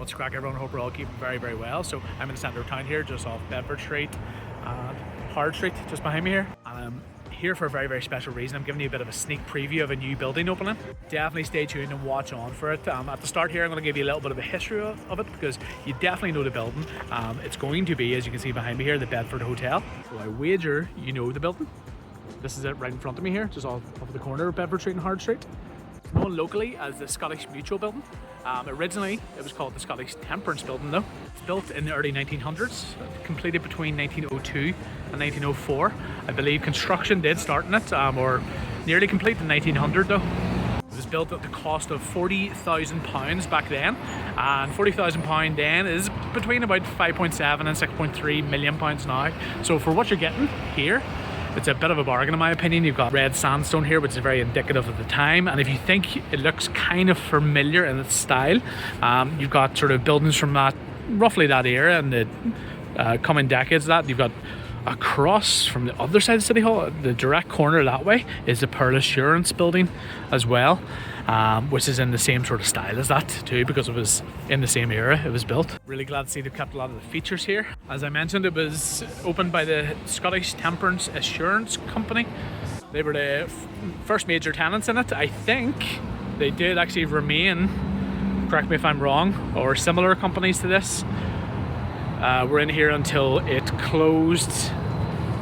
What's crack, everyone? Hope we're all keeping very well. So I'm in the centre of town here, just off Bedford Street and Hard Street, just behind me here. And I'm here for a very special reason. I'm giving you a bit of a sneak preview of a new building opening. Definitely stay tuned and watch on for it. At the start here, I'm going to give you a little bit of a history of it, because you definitely know the building. It's going to be, as you can see behind me here, the Bedford Hotel. So I wager you know the building. This is it right in front of me here, just off the corner of Bedford Street and Hard Street. It's known locally as the Scottish Mutual Building. Originally, it was called the Scottish Temperance Building though. It's built in the early 1900s, completed between 1902 and 1904. I believe construction did start in it, or nearly complete in 1900 though. It was built at the cost of £40,000 back then, and £40,000 then is between about 5.7 and 6.3 million pounds now. So for what you're getting here, it's a bit of a bargain in my opinion. You've got red sandstone here, which is very indicative of the time, and if you think it looks kind of familiar in its style, you've got sort of buildings from that, roughly that era, and the coming decades of that. You've got across from the other side of City Hall, the direct corner that way, is the Pearl Assurance building as well, which is in the same sort of style as that too, because it was in the same era it was built. Really glad to see they've kept a lot of the features here. As I mentioned, it was opened by the Scottish Temperance Assurance Company. They were the first major tenants in it. I think they did actually remain, correct me if I'm wrong, or similar companies to this. We're in here until it closed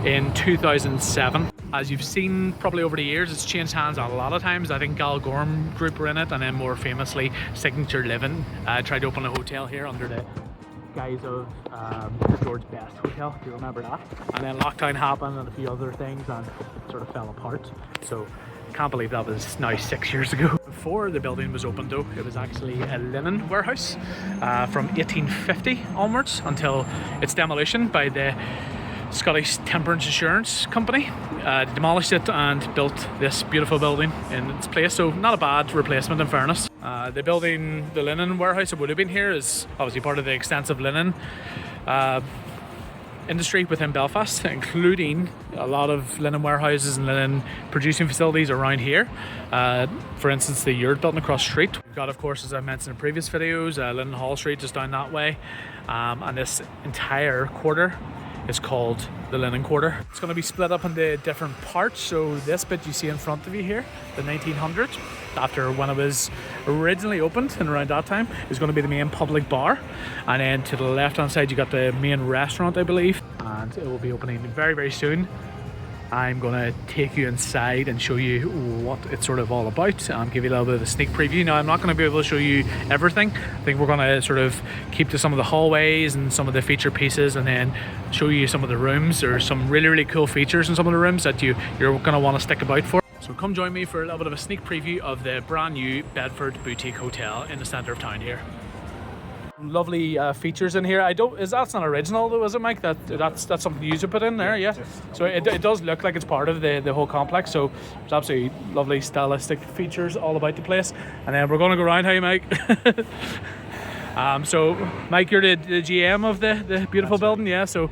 in 2007. As you've seen probably over the years, it's changed hands a lot of times. I think Gorm Group were in it, and then more famously Signature Living tried to open a hotel here under the guise of the George Best Hotel, if you remember that. And then lockdown happened and a few other things, and it sort of fell apart. So can't believe that was now 6 years ago. Before the building was opened though, it was actually a linen warehouse from 1850 onwards until its demolition by the Scottish Temperance Assurance Company. Demolished it and built this beautiful building in its place, so not a bad replacement in fairness. The building, the linen warehouse that would have been here, is obviously part of the extensive linen industry within Belfast, including a lot of linen warehouses and linen producing facilities around here. For instance, the yurt building across the street. We've got, of course, as I mentioned in previous videos, Linen Hall Street just down that way, and this entire quarter is called the Linen Quarter. It's going to be split up into different parts. So this bit you see in front of you here, the 1900s, after when it was originally opened and around that time, is going to be the main public bar. And then to the left hand side you got the main restaurant, I believe, and it will be opening very soon. I'm going to take you inside and show you what it's sort of all about, and give you a little bit of a sneak preview. Now, I'm not going to be able to show you everything. I think we're going to sort of keep to some of the hallways and some of the feature pieces, and then show you some of the rooms. There's some really cool features in some of the rooms that you're going to want to stick about for. So come join me for a little bit of a sneak preview of the brand new Bedford Boutique Hotel in the centre of town here. Lovely features in here. That's not original though, is it, Mike? That's something you put in there, yeah? So it does look like it's part of the whole complex. So there's absolutely lovely stylistic features all about the place. And then we're going to go around. Hey, Mike. So Mike, you're the GM of the beautiful building, yeah? So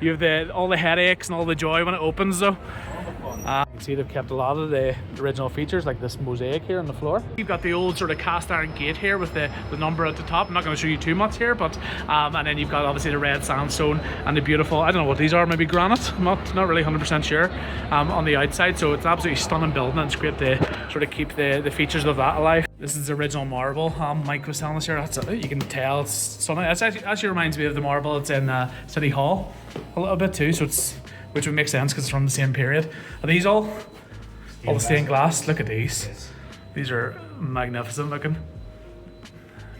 you have all the headaches and all the joy when it opens though. You can see they've kept a lot of the original features, like this mosaic here on the floor. You've got the old sort of cast iron gate here with the number at the top. I'm not going to show you too much here, but and then you've got obviously the red sandstone and the beautiful, I don't know what these are, maybe granite, I'm not really 100% sure, on the outside. So it's an absolutely stunning building, and it's great to sort of keep the features of that alive. This is the original marble. Mike was telling us here, you can tell it's stunning. It actually reminds me of the marble it's in City Hall a little bit too, so which would make sense because it's from the same period. Are these all the stained glass? Look at these. Yes. These are magnificent looking.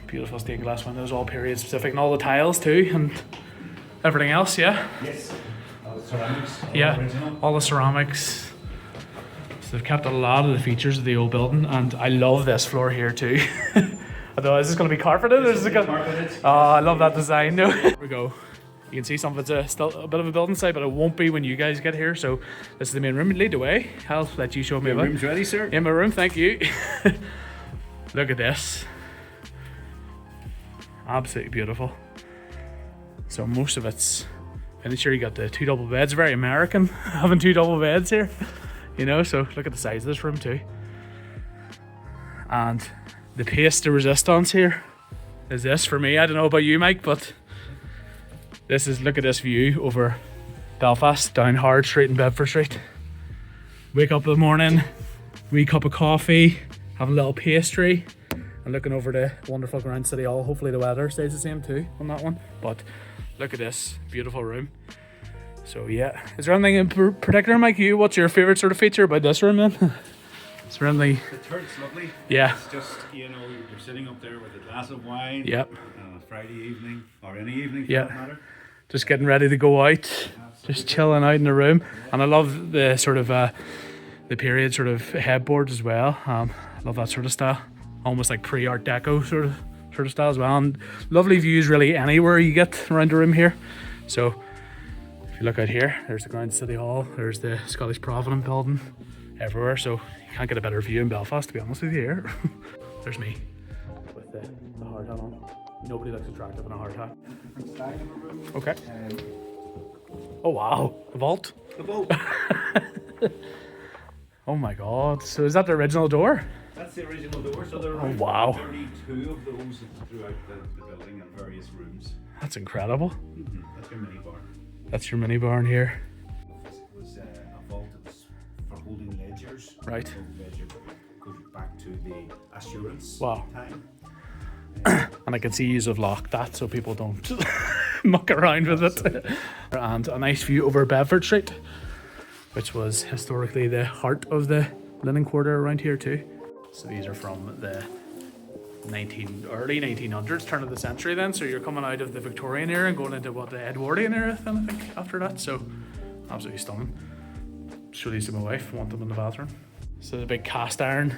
Beautiful stained glass windows, all period specific, and all the tiles too, and everything else, yeah? Yes. All the ceramics. All the ceramics. So they've kept a lot of the features of the old building, and I love this floor here too. Although, is this going to be carpeted? Or is it carpeted. Oh, I love that design though. Here we go. You can see some of it's still a bit of a building site, but it won't be when you guys get here. So this is the main room. Lead the way. I'll let you show me about. Your room's ready, sir? In my room, thank you. Look at this. Absolutely beautiful. So most of it's finished here. You got the 2 double beds. Very American, having 2 double beds here. You know, so look at the size of this room too. And the pièce de resistance here is this for me. I don't know about you, Mike, but this is, look at this view over Belfast, down Hard Street and Bedford Street. Wake up in the morning, wee cup of coffee, have a little pastry, and looking over the wonderful Grand City Hall. Hopefully the weather stays the same too on that one. But look at this beautiful room. So yeah, is there anything in particular, Mike? What's your favourite sort of feature about this room then? Is there anything? The turret's lovely. Yeah. It's just, you know, you're sitting up there with a glass of wine. Yep. On a Friday evening, or any evening for Yeah. that matter. Just getting ready to go out, just chilling out in the room. And I love the sort of the period sort of headboards as well. I love that sort of style, almost like pre-Art Deco sort of style as well. And lovely views really anywhere you get around the room here. So if you look out here, there's the Grand City Hall, there's the Scottish Provident building, everywhere. So you can't get a better view in Belfast, to be honest with you here. There's me with the hard hat on. Nobody looks attractive in a hard hat. Different style of a room. Okay. Oh wow, the vault. The vault. Oh my god, so is that the original door? That's the original door, so there are wow. 32 of those throughout the building and various rooms. That's incredible. That's your mini barn. That's your mini barn here. It was a vault that was for holding ledgers. Right. So ledger goes back to the assurance Wow. time. And I can see you've locked that so people don't muck around with it. And a nice view over Bedford Street, which was historically the heart of the linen quarter around here too. So these are from the early 1900s, turn of the century then. So you're coming out of the Victorian era and going into what, the Edwardian era then, I think, after that. So absolutely stunning. Show these to my wife, want them in the bathroom. So the big cast iron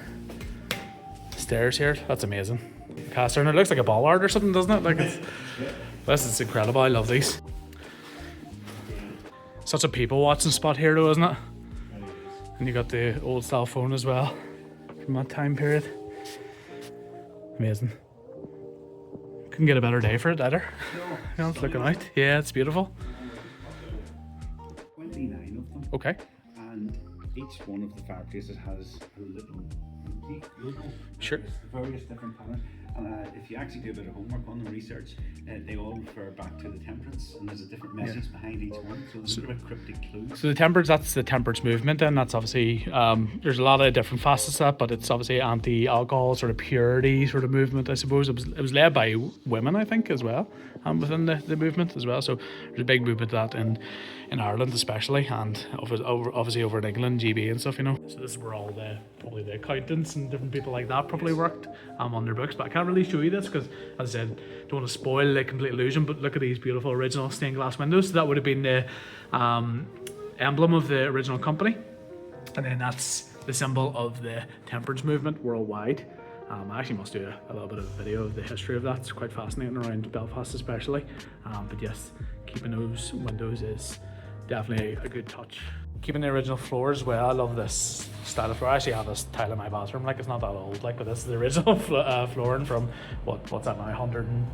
stairs here, that's amazing. Cast iron, it looks like a bollard or something, doesn't it? Like it's, this is incredible, I love these. Such a people watching spot here though, isn't it? And you got the old style phone as well from that time period. Amazing. Couldn't get a better day for it either. You know, it's looking out. Yeah, it's beautiful. 29 of them. Okay. And each one of the fireplaces has a little logo. Sure. Various different patterns. And if you actually do a bit of homework on the research, they all refer back to the temperance, and there's a different message behind each one. So there's a bit of cryptic clues. So the temperance, that's the temperance movement, and that's obviously there's a lot of different facets to that, but it's obviously anti-alcohol sort of purity sort of movement, I suppose. It was led by women, I think, as well, within the movement as well. So there's a big movement of that in Ireland especially, and obviously over in England, GB and stuff, you know. So this is where all probably the accountants and different people like that probably worked on their books. But I can't really show you this because, as I said, don't want to spoil the complete illusion. But look at these beautiful original stained glass windows. So that would have been the emblem of the original company, and then that's the symbol of the temperance movement worldwide. I actually must do a little bit of a video of the history of that. It's quite fascinating around Belfast especially. But yes, keeping those windows is definitely a good touch. Keeping the original floor as well. I love this style of floor. I actually have this tile in my bathroom. Like, it's not that old, like, but this is the original flooring from what's that now? 100 and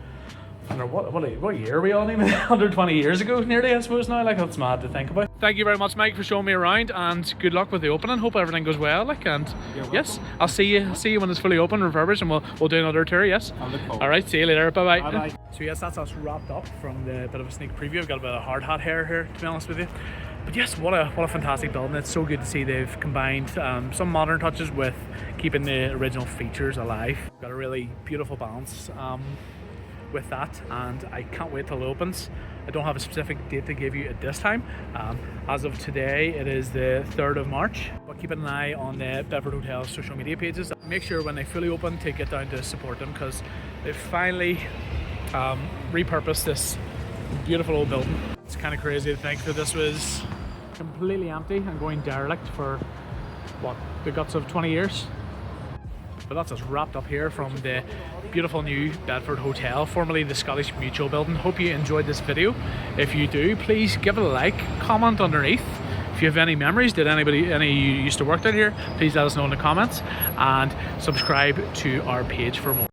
what year are we on even? 120 years ago nearly, I suppose now. Like, that's mad to think about. Thank you very much, Mike, for showing me around, and good luck with the opening. Hope everything goes well. Like, and yes, I'll see you when it's fully open, refurbished, and we'll do another tour. Yes. I'll look forward. All right. See you later. Bye bye. Bye. So yes, that's us wrapped up from the bit of a sneak preview. I've got a bit of hard hat hair here, to be honest with you. But yes, what a fantastic building. It's so good to see they've combined some modern touches with keeping the original features alive. Got a really beautiful balance with that, and I can't wait till it opens. I don't have a specific date to give you at this time. As of today, it is the 3rd of March. But keep an eye on the Bedford Hotel social media pages. Make sure when they fully open to get down to support them, because they've finally repurposed this beautiful old building. It's kind of crazy to think that this was completely empty and going derelict for what, the guts of 20 years. But that's us wrapped up here from the beautiful new Bedford Hotel, formerly the Scottish Mutual building. Hope you enjoyed this video. If you do, please give it a like, comment underneath. If you have any memories, any of you used to work down here, please let us know in the comments, and subscribe to our page for more.